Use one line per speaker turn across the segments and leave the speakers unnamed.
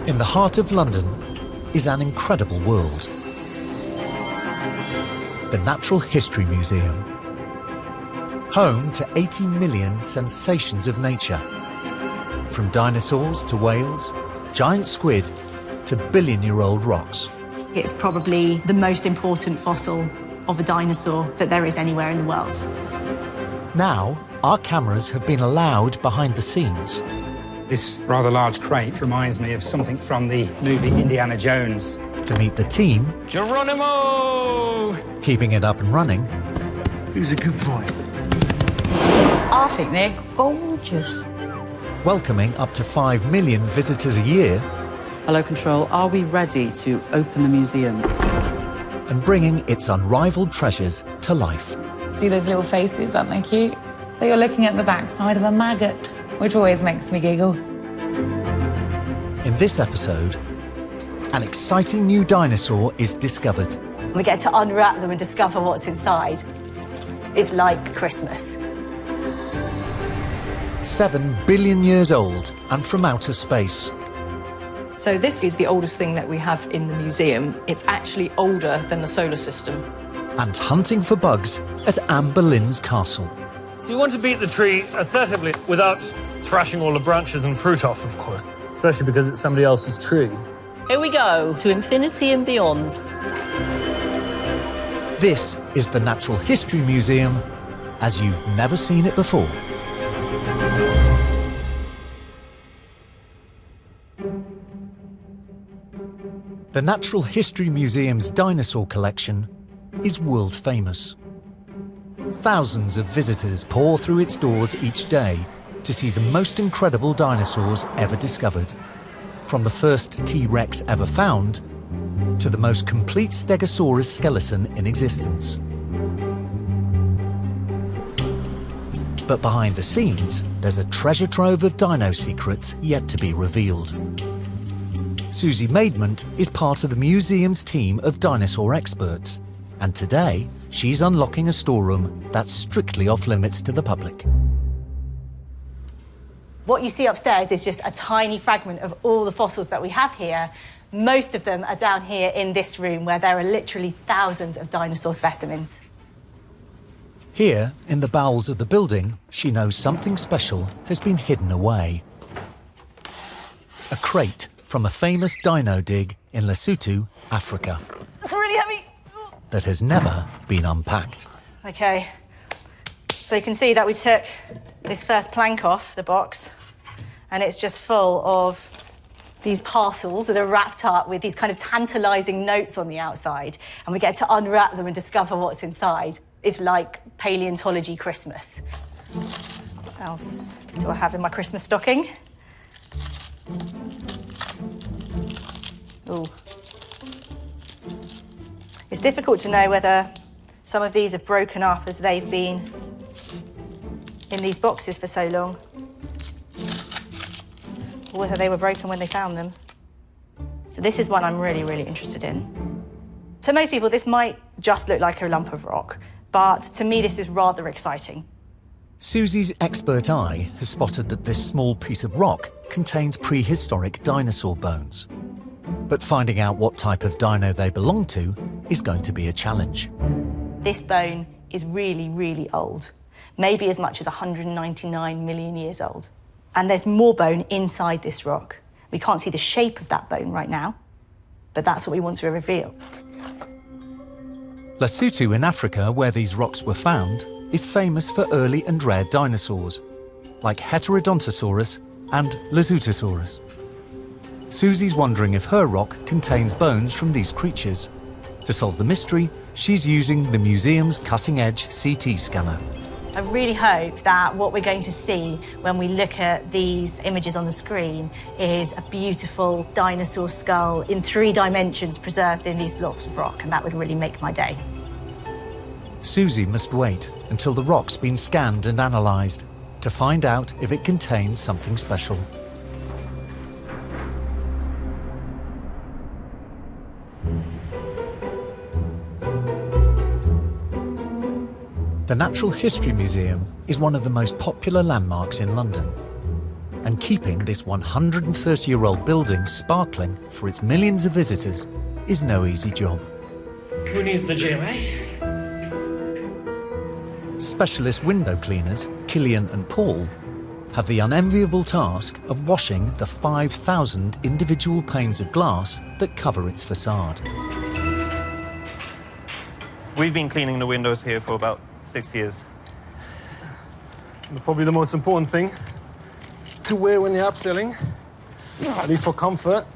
In the heart of London is an incredible world. The Natural History Museum. Home to 80 million sensations of nature. From dinosaurs to whales, giant squid to billion-year-old rocks.
It's probably the most important fossil of a dinosaur that there is anywhere in the world.
Now, our cameras have been allowed behind the scenes.
This rather large crate reminds me of something from the movie Indiana Jones.
To meet the team,
Geronimo!
keeping it up and running.
Who's a good boy?
I think they're gorgeous.
Welcoming up to 5 million visitors a year.
Hello, Control. Are we ready to open the museum?
And bringing its unrivaled treasures to life.
See those little faces? Aren't they cute? So you're looking at the backside of a maggot, which always makes me giggle.
In this episode, an exciting new dinosaur is discovered.
We get to unwrap them and discover what's inside. It's like Christmas.
7 billion years old and from outer space.
So this is the oldest thing that we have in the museum. It's actually older than the solar system.
And hunting for bugs at Anne Boleyn's castle.
So you want to beat the tree assertively without thrashing all the branches and fruit off, of course, especially because it's somebody else's tree.
Here we go, to infinity and beyond.
This is the Natural History Museum as you've never seen it before. The Natural History Museum's dinosaur collection is world famous. Thousands of visitors pour through its doors each day to see the most incredible dinosaurs ever discovered. From the first T-Rex ever found to the most complete Stegosaurus skeleton in existence. But behind the scenes, there's a treasure trove of dino secrets yet to be revealed. Susie Maidment is part of the museum's team of dinosaur experts, and today she's unlocking a storeroom that's strictly off limits to the public.
What you see upstairs is just a tiny fragment of all the fossils that we have here. Most of them are down here in this room where there are literally thousands of dinosaur specimens.
Here, in the bowels of the building, she knows something special has been hidden away. A crate from a famous dino dig in Lesotho, Africa.
That's really heavy.
That has never been unpacked.
Okay, so you can see that we took this first plank off the box and it's just full of these parcels that are wrapped up with these kind of tantalising notes on the outside, and we get to unwrap them and discover what's inside. It's like paleontology Christmas. What else do I have in my Christmas stocking? Ooh. It's difficult to know whether some of these have broken up as they've been in these boxes for so long, or whether they were broken when they found them. So this is one I'm really, really interested in. To most people, this might just look like a lump of rock, but to me, this is rather exciting.
Susie's expert eye has spotted that this small piece of rock contains prehistoric dinosaur bones. But finding out what type of dino they belong to is going to be a challenge.
This bone is really, really old, maybe as much as 199 million years old. And there's more bone inside this rock. We can't see the shape of that bone right now, but that's what we want to reveal.
Lesotho in Africa, where these rocks were found, is famous for early and rare dinosaurs, like Heterodontosaurus and Lesothosaurus. Susie's wondering if her rock contains bones from these creatures. To solve the mystery, she's using the museum's cutting-edge CT scanner.
I really hope that what we're going to see when we look at these images on the screen is a beautiful dinosaur skull in 3 dimensions preserved in these blocks of rock, and that would really make my day.
Susie must wait until the rock's been scanned and analysed to find out if it contains something special. The Natural History Museum is one of the most popular landmarks in London. And keeping this 130-year-old building sparkling for its millions of visitors is no easy job.
Who needs the gym, eh?
Specialist window cleaners, Killian and Paul, have the unenviable task of washing the 5,000 individual panes of glass that cover its facade.
We've been cleaning the windows here for about 6 years.
Probably the most important thing to wear when you're abseiling, at least for comfort,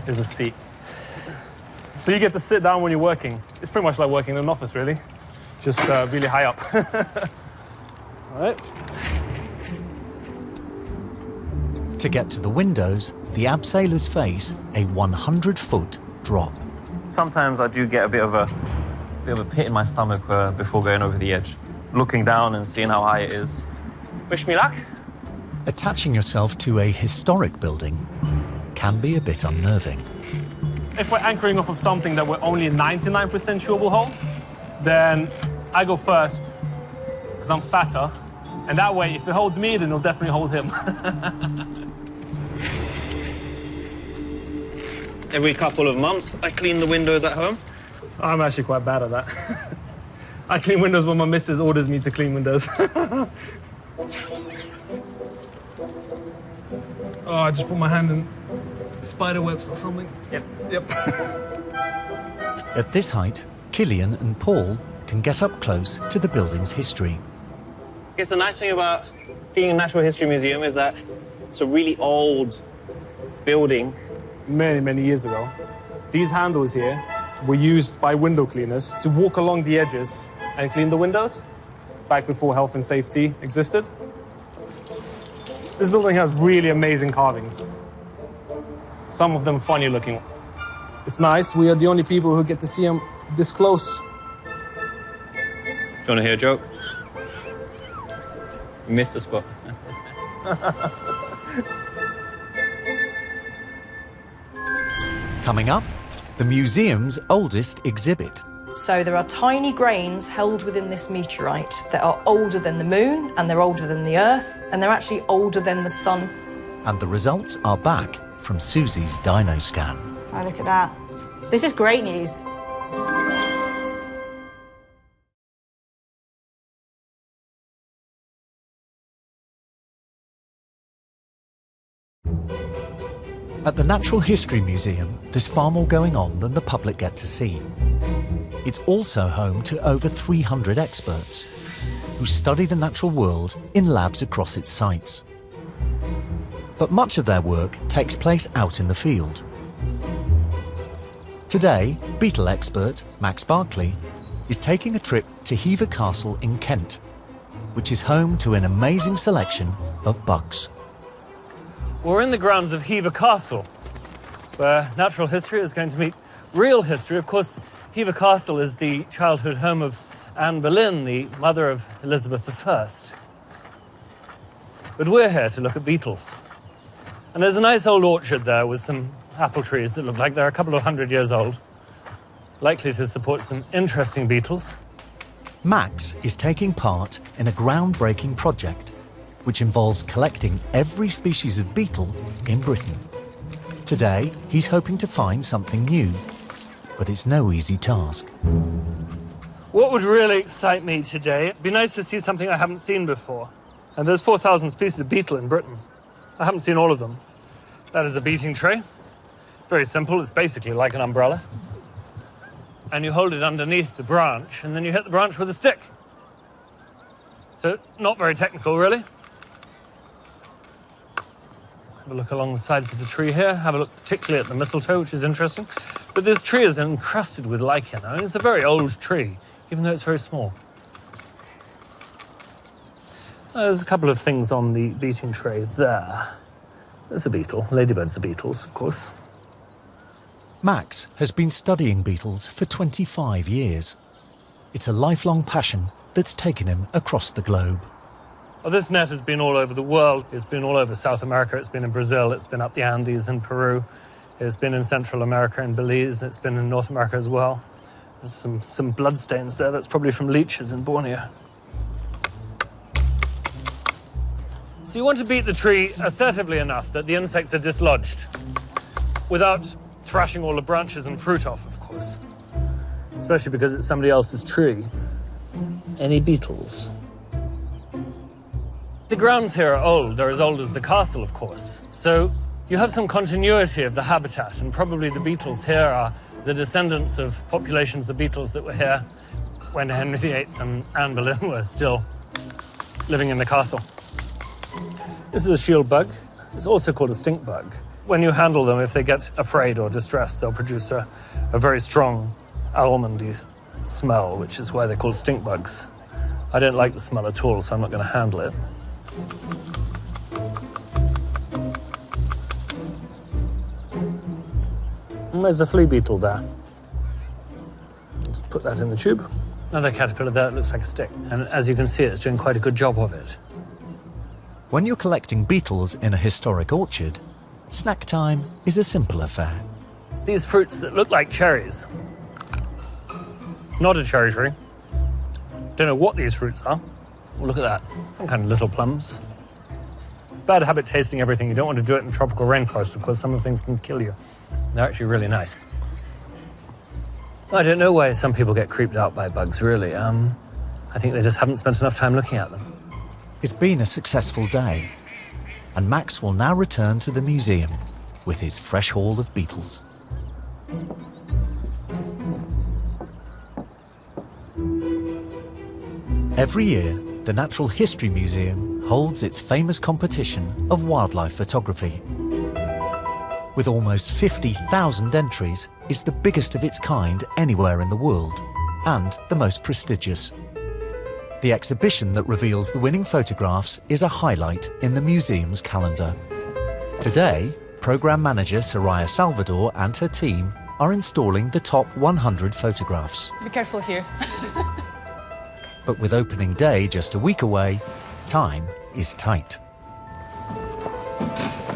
is a seat. So you get to sit down when you're working. It's pretty much like working in an office, really. Just really high up. All right.
To get to the windows, the abseilers face a 100-foot drop.
Sometimes I do get a bit of a pit in my stomach before going over the edge. Looking down and seeing how high it is. Wish me luck.
Attaching yourself to a historic building can be a bit unnerving.
If we're anchoring off of something that we're only 99% sure will hold, then I go first, because I'm fatter. And that way, if it holds me, then it'll definitely hold him.
Every couple of months, I clean the windows at home.
I'm actually quite bad at that. I clean windows when my missus orders me to clean windows. Oh, I just put my hand in spider webs or something. Yep.
At this height, Killian and Paul can get up close to the building's history.
I guess the nice thing about being a Natural History Museum is that it's a really old building.
Many, many years ago, these handles here were used by window cleaners to walk along the edges and clean the windows, back before health and safety existed. This building has really amazing carvings. Some of them funny looking. It's nice, we are the only people who get to see them this close.
Do you want to hear a joke? You missed a spot.
Coming up, the museum's oldest exhibit.
So there are tiny grains held within this meteorite that are older than the moon, and they're older than the Earth, and they're actually older than the sun.
And the results are back from Susie's Dino scan.
Oh, look at that. This is great news.
At the Natural History Museum, there's far more going on than the public get to see. It's also home to over 300 experts who study the natural world in labs across its sites. But much of their work takes place out in the field. Today, beetle expert Max Barkley is taking a trip to Hever Castle in Kent, which is home to an amazing selection of bugs.
We're in the grounds of Hever Castle, where natural history is going to meet real history. Of course, Hever Castle is the childhood home of Anne Boleyn, the mother of Elizabeth I. But we're here to look at beetles. And there's a nice old orchard there with some apple trees that look like they're a couple of 100 years old, likely to support some interesting beetles.
Max is taking part in a groundbreaking project which involves collecting every species of beetle in Britain. Today, he's hoping to find something new, but it's no easy task.
What would really excite me today, it'd be nice to see something I haven't seen before. And there's 4,000 species of beetle in Britain. I haven't seen all of them. That is a beating tray. Very simple, it's basically like an umbrella. And you hold it underneath the branch, and then you hit the branch with a stick. So, not very technical, really. Have a look along the sides of the tree here. Have a look particularly at the mistletoe, which is interesting. But this tree is encrusted with lichen. I mean, it's a very old tree, even though it's very small. There's a couple of things on the beating tray there. There's a beetle. Ladybirds are beetles, of course.
Max has been studying beetles for 25 years. It's a lifelong passion that's taken him across the globe.
Well, this net has been all over the world. It's been all over South America. It's been in Brazil. It's been up the Andes in Peru. It's been in Central America in Belize. It's been in North America as well. There's some bloodstains there. That's probably from leeches in Borneo. So you want to beat the tree assertively enough that the insects are dislodged, without thrashing all the branches and fruit off, of course. Especially because it's somebody else's tree. Any beetles? The grounds here are old. They're as old as the castle, of course. So you have some continuity of the habitat, and probably the beetles here are the descendants of populations of beetles that were here when Henry VIII and Anne Boleyn were still living in the castle. This is a shield bug. It's also called a stink bug. When you handle them, if they get afraid or distressed, they'll produce a very strong almondy smell, which is why they're called stink bugs. I don't like the smell at all, so I'm not going to handle it. And there's a flea beetle there. Let's put that in the tube. Another caterpillar there that looks like a stick. And as you can see, it's doing quite a good job of it.
When you're collecting beetles in a historic orchard, snack time is a simple affair.
These fruits that look like cherries. It's not a cherry tree. Don't know what these fruits are. Oh, look at that. Some kind of little plums. Bad habit tasting everything. You don't want to do it in the tropical rainforest, of course. Some of the things can kill you. They're actually really nice. I don't know why some people get creeped out by bugs, really. I think they just haven't spent enough time looking at them.
It's been a successful day, and Max will now return to the museum with his fresh haul of beetles. Every year, the Natural History Museum holds its famous competition of wildlife photography. With almost 50,000 entries, it's the biggest of its kind anywhere in the world, and the most prestigious. The exhibition that reveals the winning photographs is a highlight in the museum's calendar. Today, Programme Manager Soraya Salvador and her team are installing the top 100 photographs.
Be careful here.
But with opening day just a week away, time is tight.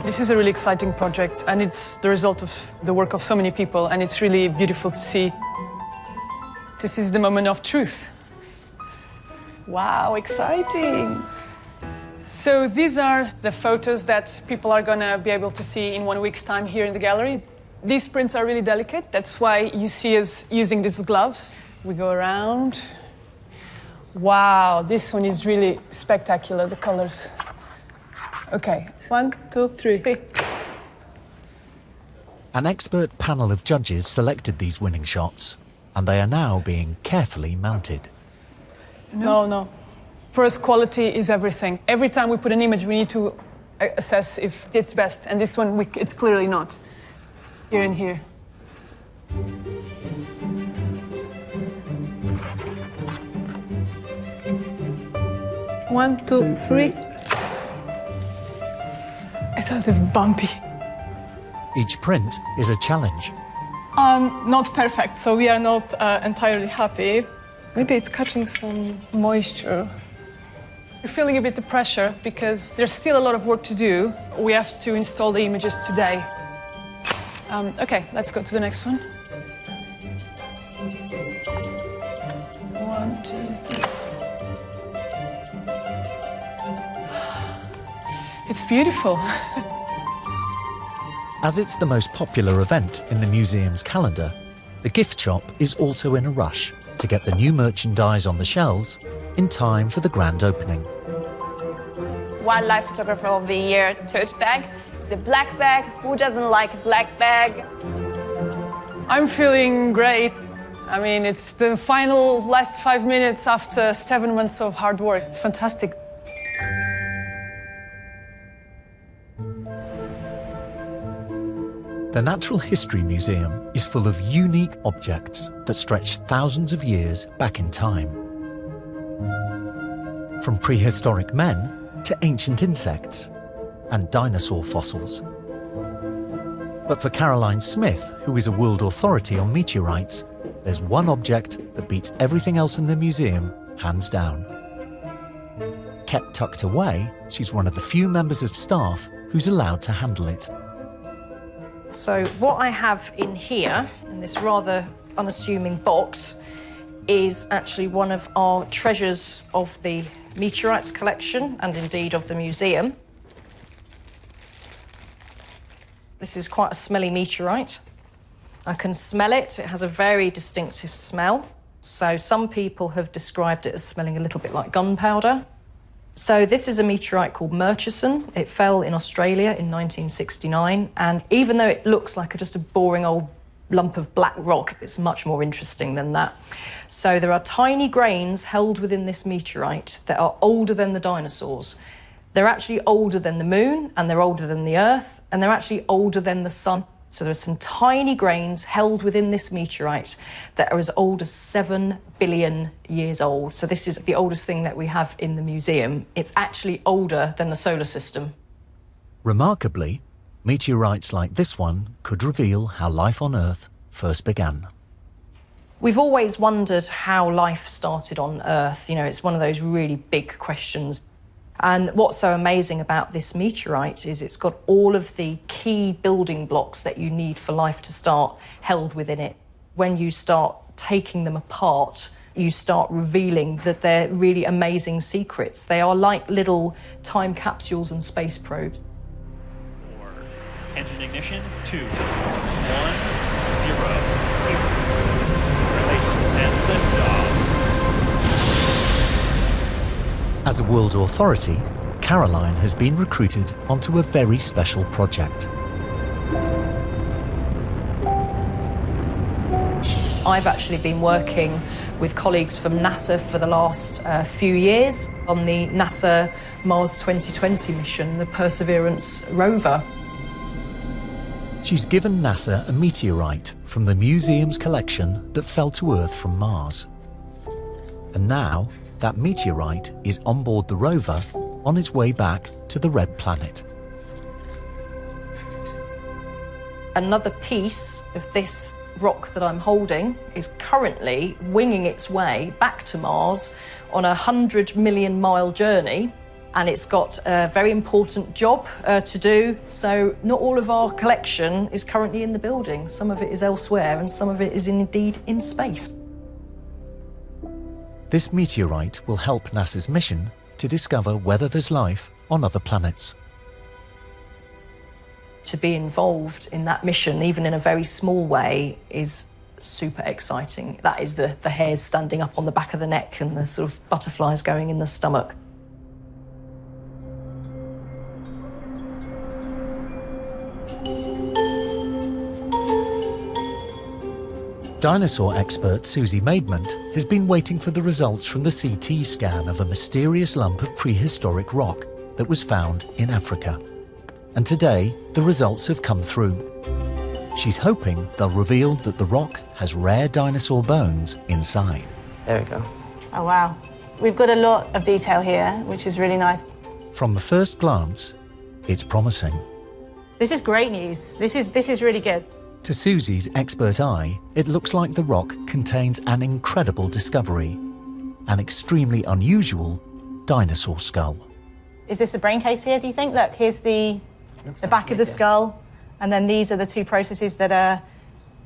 This is a really exciting project, and it's the result of the work of so many people, and it's really beautiful to see. This is the moment of truth. Wow, exciting! So these are the photos that people are going to be able to see in 1 week's time here in the gallery. These prints are really delicate. That's why you see us using these gloves. We go around. Wow, this one is really spectacular, the colors. Okay, 1, 2, 3.
An expert panel of judges selected these winning shots, and they are now being carefully mounted.
No. For us, quality is everything. Every time we put an image, we need to assess if it's best, and this one, it's clearly not. Here and here. One, two, three. I thought it was bumpy.
Each print is a challenge.
Not perfect, so we are not entirely happy. Maybe it's catching some moisture. We're feeling a bit of pressure because there's still a lot of work to do. We have to install the images today. Okay, let's go to the next one. 1, 2, 3. It's beautiful.
As it's the most popular event in the museum's calendar, the gift shop is also in a rush to get the new merchandise on the shelves in time for the grand opening.
Wildlife Photographer of the Year tote bag. It's a black bag. Who doesn't like a black bag?
I'm feeling great. I mean, it's the final last 5 minutes after 7 months of hard work. It's fantastic.
The Natural History Museum is full of unique objects that stretch thousands of years back in time. From prehistoric men to ancient insects and dinosaur fossils. But for Caroline Smith, who is a world authority on meteorites, there's one object that beats everything else in the museum, hands down. Kept tucked away, she's one of the few members of staff who's allowed to handle it.
So what I have in here, in this rather unassuming box, is actually one of our treasures of the meteorites collection and indeed of the museum. This is quite a smelly meteorite. I can smell it. It has a very distinctive smell. So some people have described it as smelling a little bit like gunpowder. So this is a meteorite called Murchison. It fell in Australia in 1969, and even though it looks like just a boring old lump of black rock, it's much more interesting than that. So there are tiny grains held within this meteorite that are older than the dinosaurs. They're actually older than the moon, and they're older than the Earth, and they're actually older than the sun. So there are some tiny grains held within this meteorite that are as old as 7 billion years old. So this is the oldest thing that we have in the museum. It's actually older than the solar system.
Remarkably, meteorites like this one could reveal how life on Earth first began.
We've always wondered how life started on Earth. You know, it's one of those really big questions. And what's so amazing about this meteorite is it's got all of the key building blocks that you need for life to start held within it. When you start taking them apart, you start revealing that they're really amazing secrets. They are like little time capsules and space probes.
Engine ignition, 2, 1, 0. And liftoff.
As a world authority, Caroline has been recruited onto a very special project.
I've actually been working with colleagues from NASA for the last few years on the NASA Mars 2020 mission, the Perseverance rover.
She's given NASA a meteorite from the museum's collection that fell to Earth from Mars. And now, that meteorite is on board the rover on its way back to the Red Planet.
Another piece of this rock that I'm holding is currently winging its way back to Mars on a 100 million mile journey, and it's got a very important job to do. So not all of our collection is currently in the building. Some of it is elsewhere, and some of it is indeed in space.
This meteorite will help NASA's mission to discover whether there's life on other planets.
To be involved in that mission, even in a very small way, is super exciting. That is the hairs standing up on the back of the neck and the sort of butterflies going in the stomach.
Dinosaur expert Susie Maidment has been waiting for the results from the CT scan of a mysterious lump of prehistoric rock that was found in Africa. And today, the results have come through. She's hoping they'll reveal that the rock has rare dinosaur bones inside.
There we go.
Oh, wow. We've got a lot of detail here, which is really nice.
From the first glance, it's promising.
This is great news. This is really good.
To Susie's expert eye, it looks like the rock contains an incredible discovery, an extremely unusual dinosaur skull.
Is this the brain case here, do you think? Look, here's the back of the skull, and then these are the two processes that are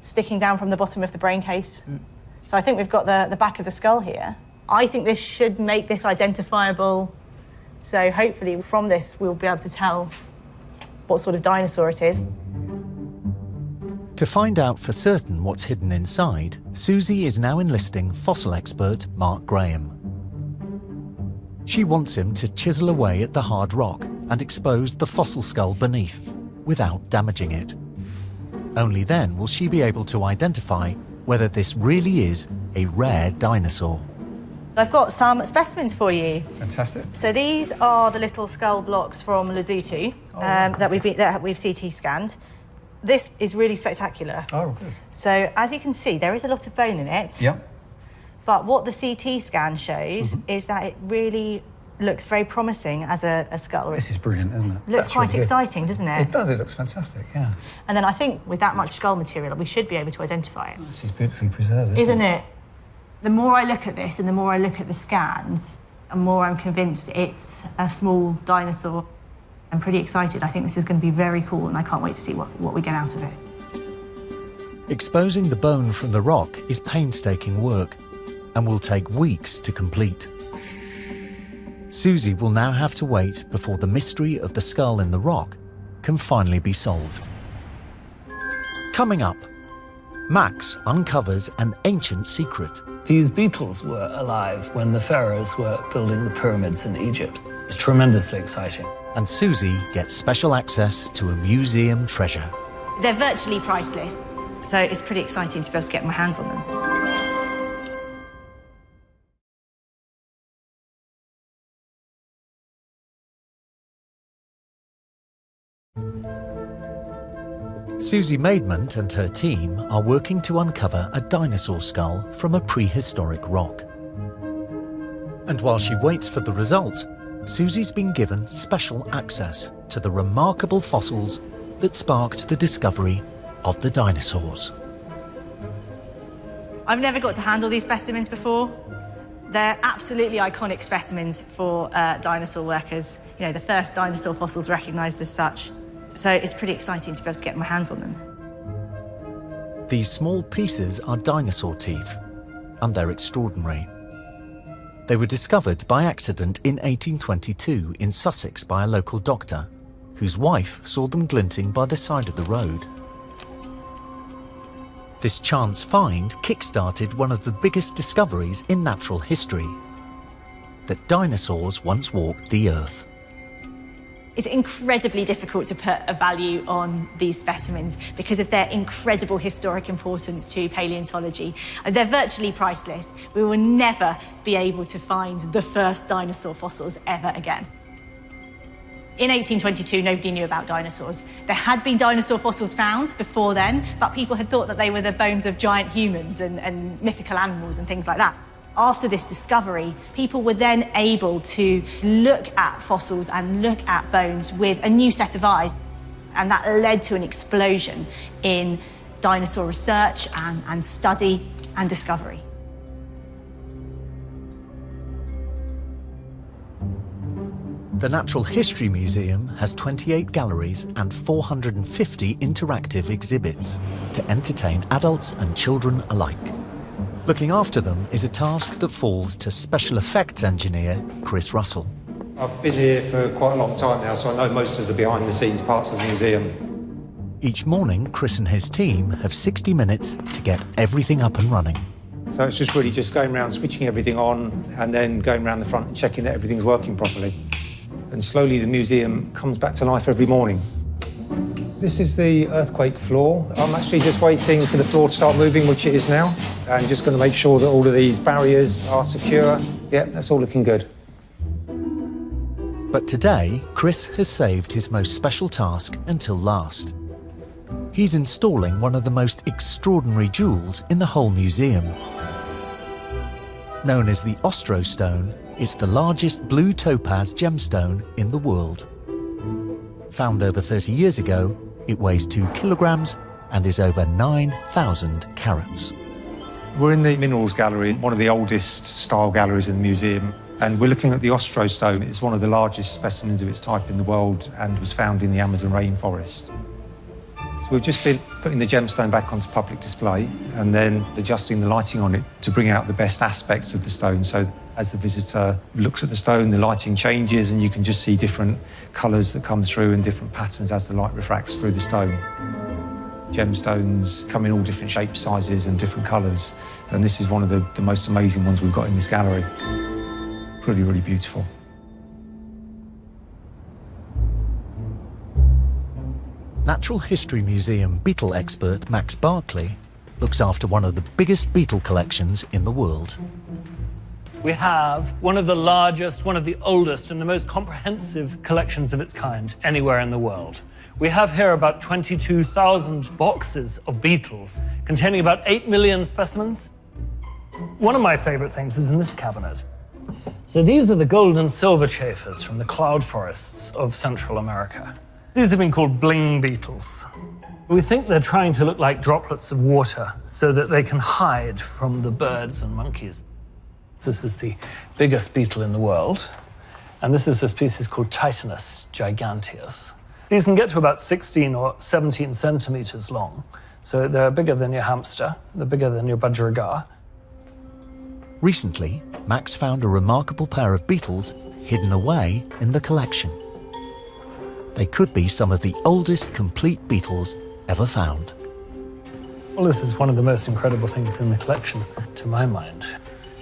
sticking down from the bottom of the brain case. So I think we've got the back of the skull here. I think this should make this identifiable. So hopefully from this, we'll be able to tell what sort of dinosaur it is.
To find out for certain what's hidden inside, Susie is now enlisting fossil expert Mark Graham. She wants him to chisel away at the hard rock and expose the fossil skull beneath, without damaging it. Only then will she be able to identify whether this really is a rare dinosaur.
I've got some specimens for you.
Fantastic.
So these are the little skull blocks from Lesotho that we've CT scanned. This is really spectacular.
Oh, good.
So as you can see, there is a lot of bone in it.
Yep.
But what the CT scan shows is that it really looks very promising as a skull.
This is brilliant, isn't it?
Looks quite exciting, doesn't it?
It does, it looks fantastic, yeah.
And then I think with that much skull material, we should be able to identify it.
This is beautifully preserved,
Isn't it? The more I look at this and the more I look at the scans, the more I'm convinced it's a small dinosaur. I'm pretty excited. I think this is going to be very cool, and I can't wait to see what we get out of it.
Exposing the bone from the rock is painstaking work and will take weeks to complete. Susie will now have to wait before the mystery of the skull in the rock can finally be solved. Coming up, Max uncovers an ancient secret.
These beetles were alive when the pharaohs were building the pyramids in Egypt. It's tremendously exciting.
And Susie gets special access to a museum treasure.
They're virtually priceless, so it's pretty exciting to be able to get my hands on them.
Susie Maidment and her team are working to uncover a dinosaur skull from a prehistoric rock. And while she waits for the result, Susie's been given special access to the remarkable fossils that sparked the discovery of the dinosaurs.
I've never got to handle these specimens before. They're absolutely iconic specimens for dinosaur workers. You know, the first dinosaur fossils recognised as such. So it's pretty exciting to be able to get my hands on them.
These small pieces are dinosaur teeth, and they're extraordinary. They were discovered by accident in 1822 in Sussex by a local doctor, whose wife saw them glinting by the side of the road. This chance find kick-started one of the biggest discoveries in natural history, that dinosaurs once walked the earth.
It's incredibly difficult to put a value on these specimens because of their incredible historic importance to paleontology. They're virtually priceless. We will never be able to find the first dinosaur fossils ever again. In 1822, nobody knew about dinosaurs. There had been dinosaur fossils found before then, but people had thought that they were the bones of giant humans and mythical animals and things like that. After this discovery, people were then able to look at fossils and look at bones with a new set of eyes. And that led to an explosion in dinosaur research and study and discovery.
The Natural History Museum has 28 galleries and 450 interactive exhibits to entertain adults and children alike. Looking after them is a task that falls to special effects engineer Chris Russell.
I've been here for quite a long time now, so I know most of the behind-the-scenes parts of the museum.
Each morning, Chris and his team have 60 minutes to get everything up and running.
So it's just really just going around, switching everything on, and then going around the front and checking that everything's working properly. And slowly the museum comes back to life every morning. This is the earthquake floor. I'm actually just waiting for the floor to start moving, which it is now, and just going to make sure that all of these barriers are secure. Yeah, that's all looking good.
But today, Chris has saved his most special task until last. He's installing one of the most extraordinary jewels in the whole museum. Known as the Ostro Stone, it's the largest blue topaz gemstone in the world. Found over 30 years ago, it weighs 2 kilograms and is over 9,000 carats.
We're in the Minerals Gallery, one of the oldest style galleries in the museum, and we're looking at the Ostro Stone. It's one of the largest specimens of its type in the world and was found in the Amazon rainforest. So we've just been putting the gemstone back onto public display and then adjusting the lighting on it to bring out the best aspects of the stone. So as the visitor looks at the stone, the lighting changes and you can just see different colours that come through and different patterns as the light refracts through the stone. Gemstones come in all different shapes, sizes and different colours. And this is one of the most amazing ones we've got in this gallery. Really, really beautiful.
Natural History Museum beetle expert Max Barkley looks after one of the biggest beetle collections in the world.
We have one of the largest, one of the oldest, and the most comprehensive collections of its kind anywhere in the world. We have here about 22,000 boxes of beetles containing about 8 million specimens. One of my favorite things is in this cabinet. So these are the gold and silver chafers from the cloud forests of Central America. These have been called bling beetles. We think they're trying to look like droplets of water so that they can hide from the birds and monkeys. This is the biggest beetle in the world, and this is a species called Titanus giganteus. These can get to about 16 or 17 centimeters long, so they're bigger than your hamster, they're bigger than your budgerigar.
Recently, Max found a remarkable pair of beetles hidden away in the collection. They could be some of the oldest complete beetles ever found.
Well, this is one of the most incredible things in the collection, to my mind.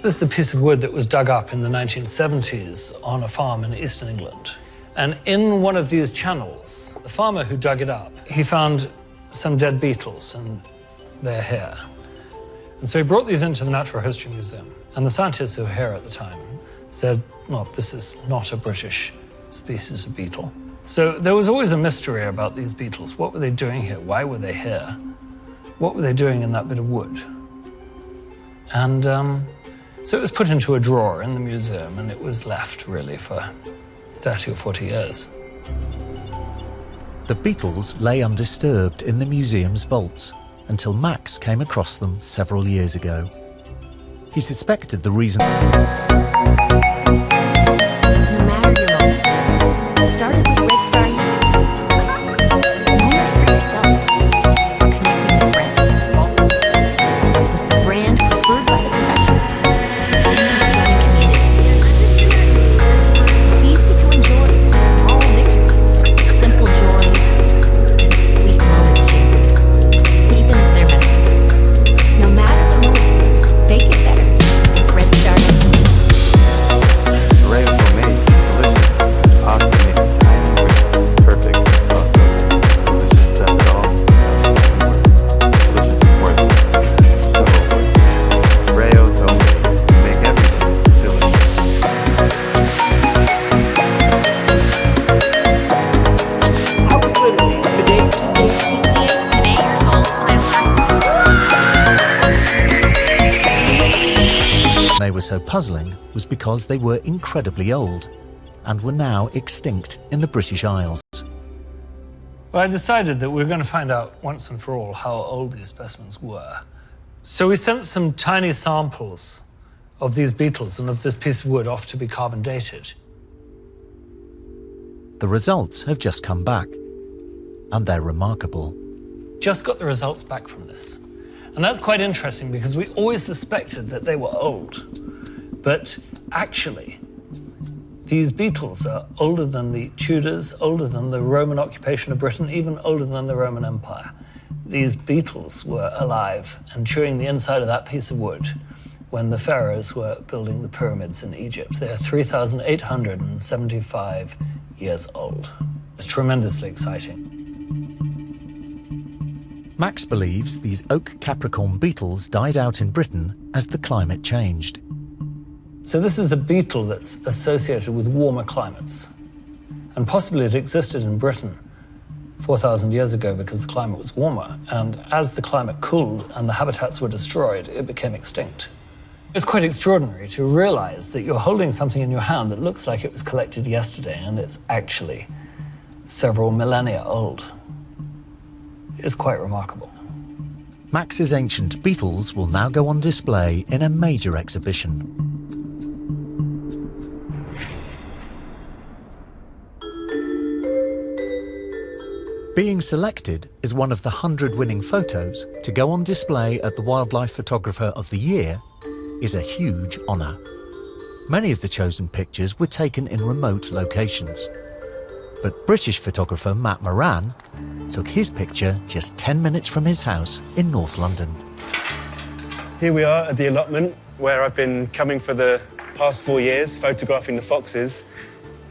This is a piece of wood that was dug up in the 1970s on a farm in eastern England. And in one of these channels, the farmer who dug it up, he found some dead beetles and their hair. And so he brought these into the Natural History Museum. And the scientists who were here at the time said, no, this is not a British species of beetle. So there was always a mystery about these beetles. What were they doing here? Why were they here? What were they doing in that bit of wood? And so it was put into a drawer in the museum, and it was left, really, for 30 or 40 years.
The beetles lay undisturbed in the museum's vaults until Max came across them several years ago. He suspected the reason... so puzzling was because they were incredibly old and were now extinct in the British Isles.
Well, I decided that we were going to find out once and for all how old these specimens were. So we sent some tiny samples of these beetles and of this piece of wood off to be carbon dated.
The results have just come back, and they're remarkable.
Just got the results back from this. And that's quite interesting because we always suspected that they were old. But actually, these beetles are older than the Tudors, older than the Roman occupation of Britain, even older than the Roman Empire. These beetles were alive and chewing the inside of that piece of wood when the pharaohs were building the pyramids in Egypt. They're 3,875 years old. It's tremendously exciting.
Max believes these oak Capricorn beetles died out in Britain as the climate changed.
So this is a beetle that's associated with warmer climates. And possibly it existed in Britain 4,000 years ago because the climate was warmer. And as the climate cooled and the habitats were destroyed, it became extinct. It's quite extraordinary to realize that you're holding something in your hand that looks like it was collected yesterday, and it's actually several millennia old. It's quite remarkable.
Max's ancient beetles will now go on display in a major exhibition. Being selected as one of the 100 winning photos to go on display at the Wildlife Photographer of the Year is a huge honour. Many of the chosen pictures were taken in remote locations. But British photographer Matt Moran took his picture just 10 minutes from his house in North London.
Here we are at the allotment where I've been coming for the past 4 years, photographing the foxes.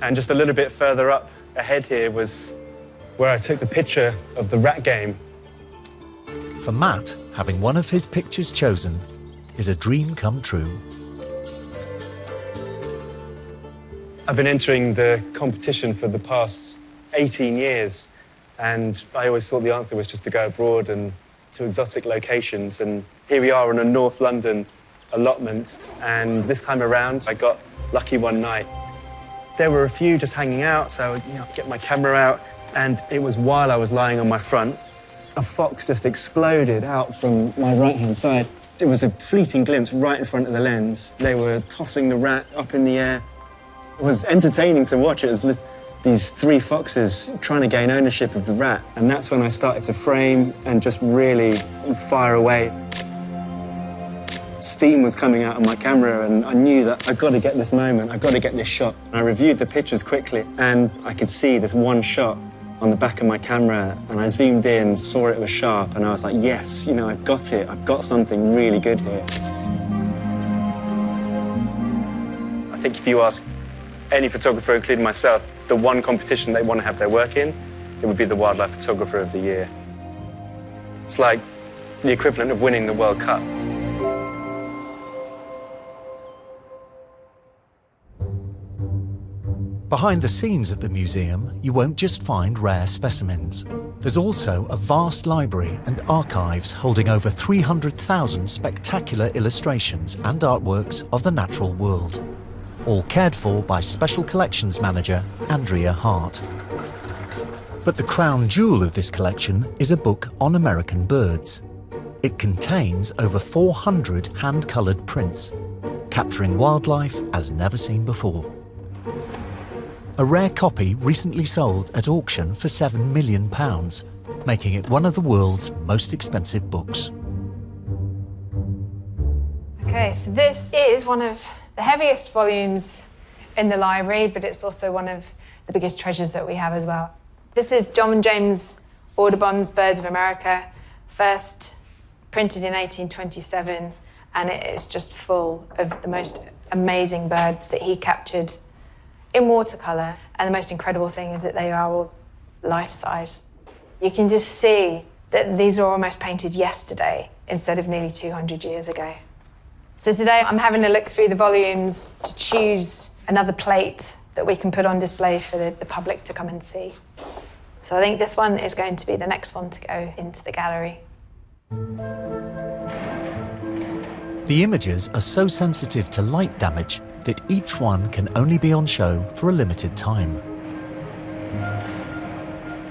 And just a little bit further up ahead here was where I took the picture of the rat game.
For Matt, having one of his pictures chosen is a dream come true.
I've been entering the competition for the past 18 years, and I always thought the answer was just to go abroad and to exotic locations. And here we are in a North London allotment, and this time around I got lucky one night. There were a few just hanging out, so I'd get my camera out, and it was while I was lying on my front, a fox just exploded out from my right-hand side. It was a fleeting glimpse right in front of the lens. They were tossing the rat up in the air. It was entertaining to watch. It was these 3 foxes trying to gain ownership of the rat. And that's when I started to frame and just really fire away. Steam was coming out of my camera, and I knew that I've got to get this moment, I've got to get this shot. And I reviewed the pictures quickly, and I could see this one shot on the back of my camera, and I zoomed in, saw it was sharp, and I was like, yes, you know, I've got it. I've got something really good here. I think if you ask any photographer, including myself, the one competition they want to have their work in, it would be the Wildlife Photographer of the Year. It's like the equivalent of winning the World Cup.
Behind the scenes at the museum, you won't just find rare specimens. There's also a vast library and archives holding over 300,000 spectacular illustrations and artworks of the natural world, all cared for by Special Collections Manager Andrea Hart. But the crown jewel of this collection is a book on American birds. It contains over 400 hand-coloured prints, capturing wildlife as never seen before. A rare copy recently sold at auction for £7 million, making it one of the world's most expensive books.
Okay, so this is one of the heaviest volumes in the library, but it's also one of the biggest treasures that we have as well. This is John James Audubon's Birds of America, first printed in 1827, and it is just full of the most amazing birds that he captured in watercolour, and the most incredible thing is that they are all life-size. You can just see that these are almost painted yesterday instead of nearly 200 years ago. So today I'm having a look through the volumes to choose another plate that we can put on display for the public to come and see. So I think this one is going to be the next one to go into the gallery.
The images are so sensitive to light damage that each one can only be on show for a limited time.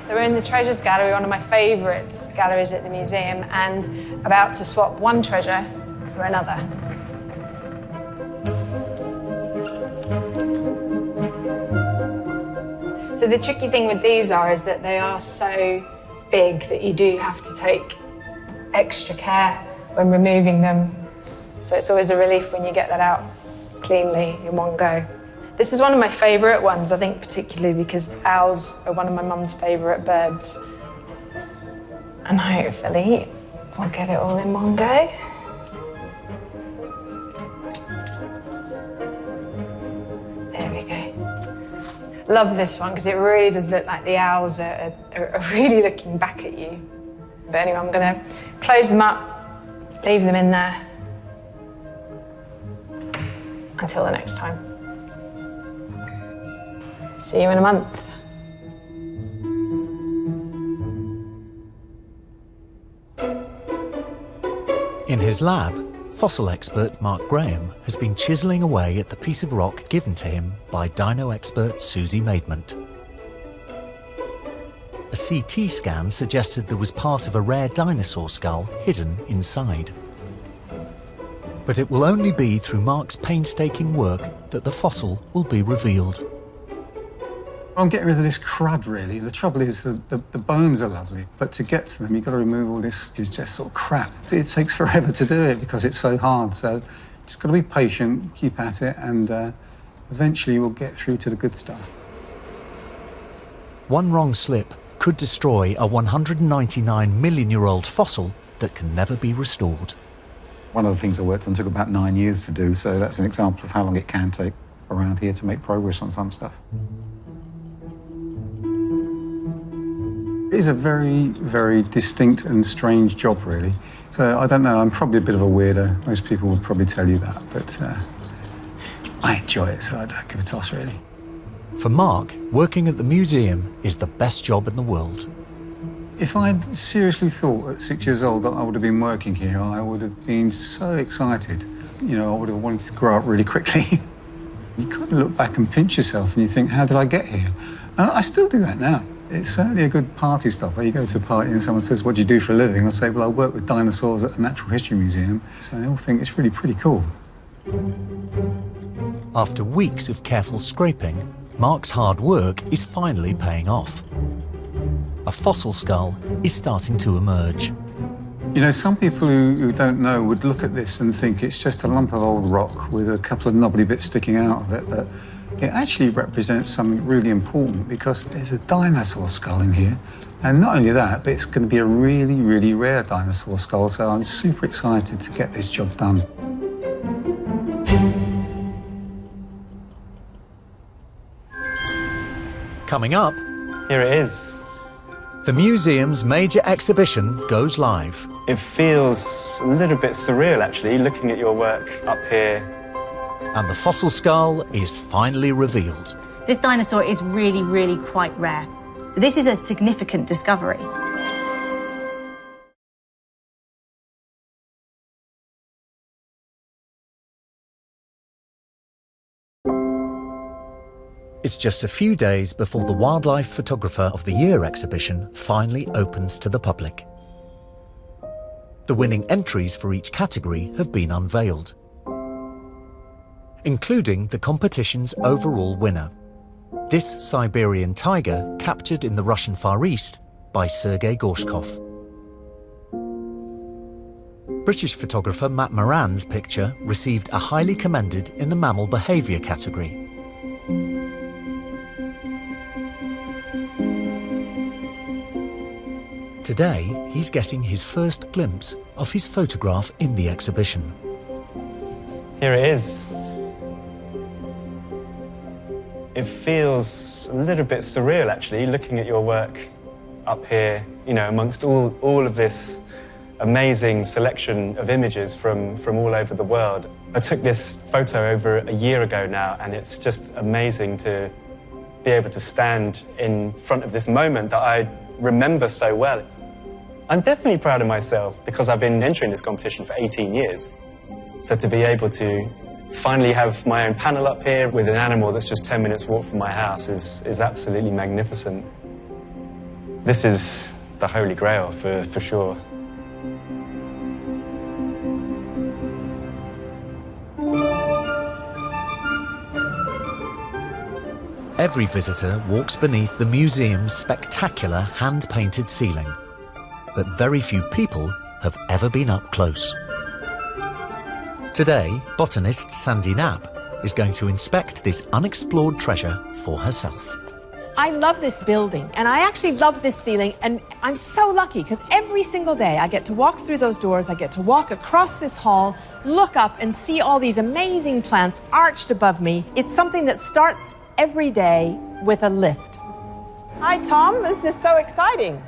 So we're in the Treasures Gallery, one of my favourite galleries at the museum, and about to swap one treasure for another. So the tricky thing with these is that they are so big that you do have to take extra care when removing them. So it's always a relief when you get that out cleanly in one go. This is one of my favourite ones, I think particularly because owls are one of my mum's favourite birds. And hopefully we'll get it all in one go. There we go. Love this one because it really does look like the owls are really looking back at you. But anyway, I'm going to close them up, leave them in there until the next time. See you in a month.
In his lab, fossil expert Mark Graham has been chiselling away at the piece of rock given to him by dino expert Susie Maidment. A CT scan suggested there was part of a rare dinosaur skull hidden inside. But it will only be through Mark's painstaking work that the fossil will be revealed.
I'm getting rid of this crud, really. The trouble is the bones are lovely, but to get to them, you've got to remove all this is just sort of crap. It takes forever to do it because it's so hard, so just got to be patient, keep at it, and eventually we'll get through to the good stuff.
One wrong slip could destroy a 199-million-year-old fossil that can never be restored.
One of the things I worked on took about 9 years to do, so that's an example of how long it can take around here to make progress on some stuff.
It is a very, very distinct and strange job, really. So I don't know, I'm probably a bit of a weirdo. Most people would probably tell you that, but I enjoy it, so I don't give a toss, really.
For Mark, working at the museum is the best job in the world.
If I'd seriously thought at 6 years old that I would have been working here, I would have been so excited. You know, I would have wanted to grow up really quickly. You kind of look back and pinch yourself and you think, how did I get here? And I still do that now. It's certainly a good party stopper. You go to a party and someone says, what do you do for a living? I say, well, I work with dinosaurs at a natural history museum. So they all think it's really pretty cool.
After weeks of careful scraping, Mark's hard work is finally paying off. A fossil skull is starting to emerge.
You know, some people who don't know would look at this and think it's just a lump of old rock with a couple of knobbly bits sticking out of it, but
It actually represents something really important because there's a dinosaur skull in here. And not only that, but it's going to be a really, really rare dinosaur skull, so I'm super excited to get this job done.
Coming up...
Here it is.
The museum's major exhibition goes live.
It feels a little bit surreal, actually, looking at your work up here.
And the fossil skull is finally revealed.
This dinosaur is really, really quite rare. This is a significant discovery.
It's just a few days before the Wildlife Photographer of the Year exhibition finally opens to the public. The winning entries for each category have been unveiled, including the competition's overall winner, this Siberian tiger captured in the Russian Far East by Sergei Gorshkov. British photographer Matt Moran's picture received a highly commended in the mammal behaviour category. Today, he's getting his first glimpse of his photograph in the exhibition.
Here it is. It feels a little bit surreal, actually, looking at your work up here, you know, amongst all of this amazing selection of images from all over the world. I took this photo over a year ago now, and it's just amazing to be able to stand in front of this moment that I remember so well. I'm definitely proud of myself because I've been entering this competition for 18 years. So to be able to finally have my own panel up here with an animal that's just 10 minutes walk from my house is absolutely magnificent. This is the Holy Grail for sure.
Every visitor walks beneath the museum's spectacular hand-painted ceiling, but very few people have ever been up close. Today, botanist Sandy Knapp is going to inspect this unexplored treasure for herself.
I love this building, and I actually love this ceiling, and I'm so lucky because every single day I get to walk through those doors, I get to walk across this hall, look up and see all these amazing plants arched above me. It's something that starts every day with a lift. Hi, Tom. This is so exciting.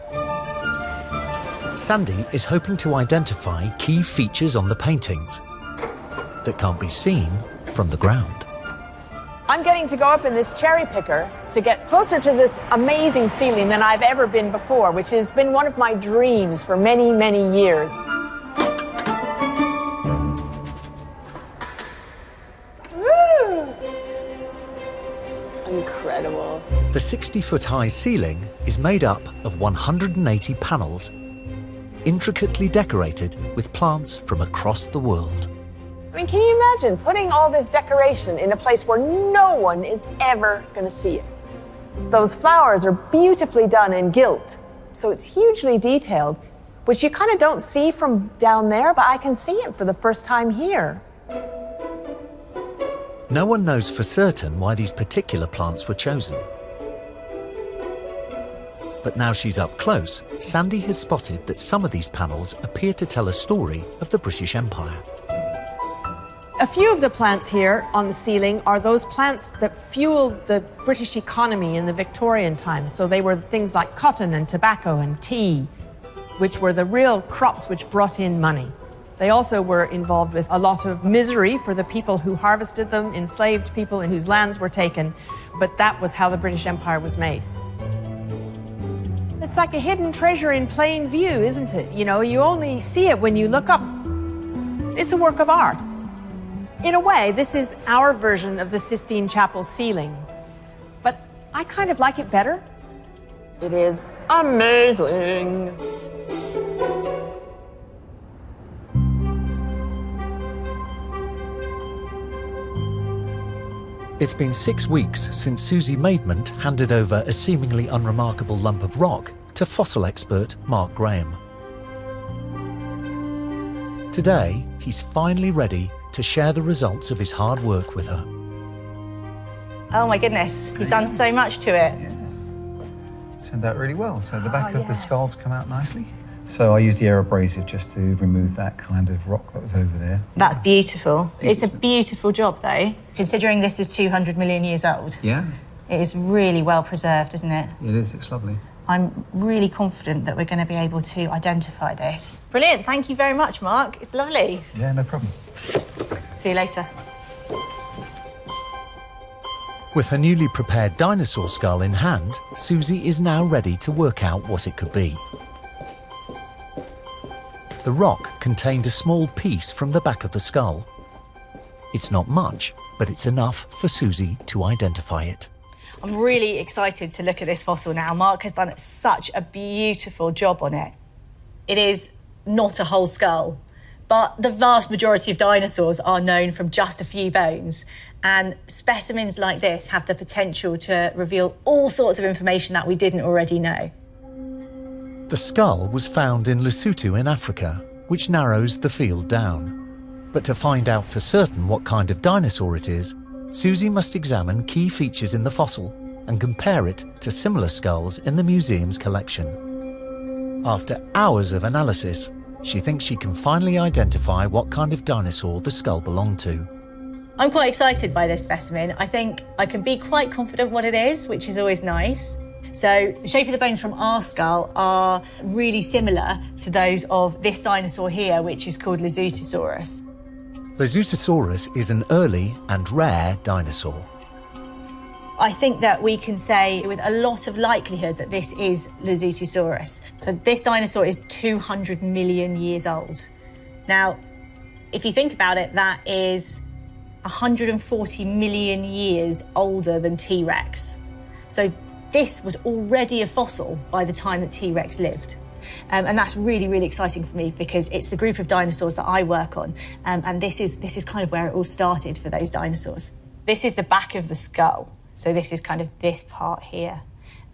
Sandy is hoping to identify key features on the paintings that can't be seen from the ground.
I'm getting to go up in this cherry picker to get closer to this amazing ceiling than I've ever been before, which has been one of my dreams for many, many years. Woo! Incredible.
The 60-foot-high ceiling is made up of 180 panels, intricately decorated with plants from across the world.
I mean, can you imagine putting all this decoration in a place where no one is ever going to see it? Those flowers are beautifully done in gilt, so it's hugely detailed, which you kind of don't see from down there, but I can see it for the first time here.
No one knows for certain why these particular plants were chosen. But now she's up close, Sandy has spotted that some of these panels appear to tell a story of the British Empire.
A few of the plants here on the ceiling are those plants that fueled the British economy in the Victorian times. So they were things like cotton and tobacco and tea, which were the real crops which brought in money. They also were involved with a lot of misery for the people who harvested them, enslaved people whose lands were taken, but that was how the British Empire was made. It's like a hidden treasure in plain view, isn't it? You know, you only see it when you look up. It's a work of art. In a way, this is our version of the Sistine Chapel ceiling. But I kind of like it better. It is amazing.
It's been 6 weeks since Susie Maidment handed over a seemingly unremarkable lump of rock to fossil expert Mark Graham. Today, he's finally ready to share the results of his hard work with her.
Oh my goodness, you've done so much to it.
Turned out really well. So the back of the skull's come out nicely. So I used the air abrasive just to remove that kind of rock that was over there.
That's beautiful. It's a beautiful job, though, considering this is 200 million years old.
Yeah.
It is really well preserved, isn't it?
It is, it's lovely.
I'm really confident that we're going to be able to identify this. Brilliant, thank you very much, Mark. It's lovely.
Yeah, no problem.
See you later.
With her newly prepared dinosaur skull in hand, Susie is now ready to work out what it could be. The rock contained a small piece from the back of the skull. It's not much, but it's enough for Susie to identify it.
I'm really excited to look at this fossil now. Mark has done such a beautiful job on it. It is not a whole skull, but the vast majority of dinosaurs are known from just a few bones, and specimens like this have the potential to reveal all sorts of information that we didn't already know.
The skull was found in Lesotho in Africa, which narrows the field down. But to find out for certain what kind of dinosaur it is, Susie must examine key features in the fossil and compare it to similar skulls in the museum's collection. After hours of analysis, she thinks she can finally identify what kind of dinosaur the skull belonged to.
I'm quite excited by this specimen. I think I can be quite confident what it is, which is always nice. So the shape of the bones from our skull are really similar to those of this dinosaur here, which is called Lesutosaurus.
Lesutosaurus is an early and rare dinosaur.
I think that we can say with a lot of likelihood that this is Lesutosaurus. So this dinosaur is 200 million years old. Now, if you think about it, that is 140 million years older than T-Rex. So this was already a fossil by the time that T-Rex lived. And that's really, really exciting for me because it's the group of dinosaurs that I work on. And this is kind of where it all started for those dinosaurs. This is the back of the skull. So this is kind of this part here.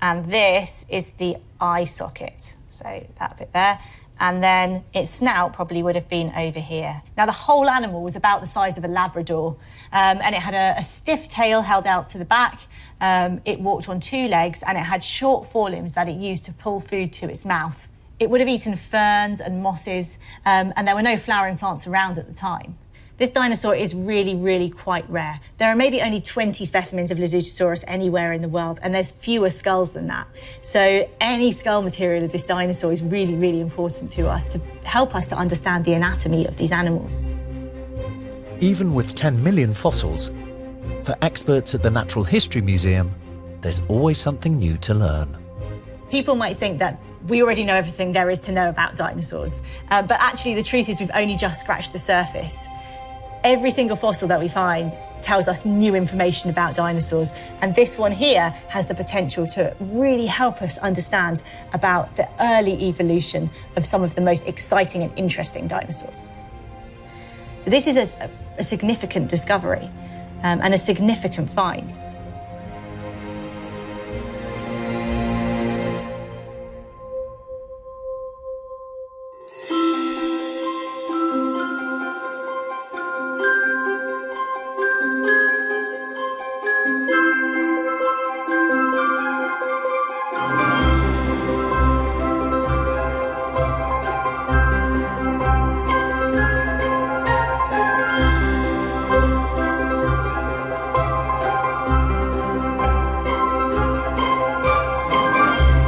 And this is the eye socket. So that bit there. And then its snout probably would have been over here. Now, the whole animal was about the size of a Labrador, and it had a stiff tail held out to the back. It walked on two legs, and it had short forelimbs that it used to pull food to its mouth. It would have eaten ferns and mosses, and there were no flowering plants around at the time. This dinosaur is really, really quite rare. There are maybe only 20 specimens of Lesutosaurus anywhere in the world, and there's fewer skulls than that. So any skull material of this dinosaur is really, really important to us to help us to understand the anatomy of these animals.
Even with 10 million fossils, for experts at the Natural History Museum, there's always something new to learn.
People might think that we already know everything there is to know about dinosaurs, but actually the truth is we've only just scratched the surface. Every single fossil that we find tells us new information about dinosaurs, and this one here has the potential to really help us understand about the early evolution of some of the most exciting and interesting dinosaurs. So this is a significant discovery and a significant find.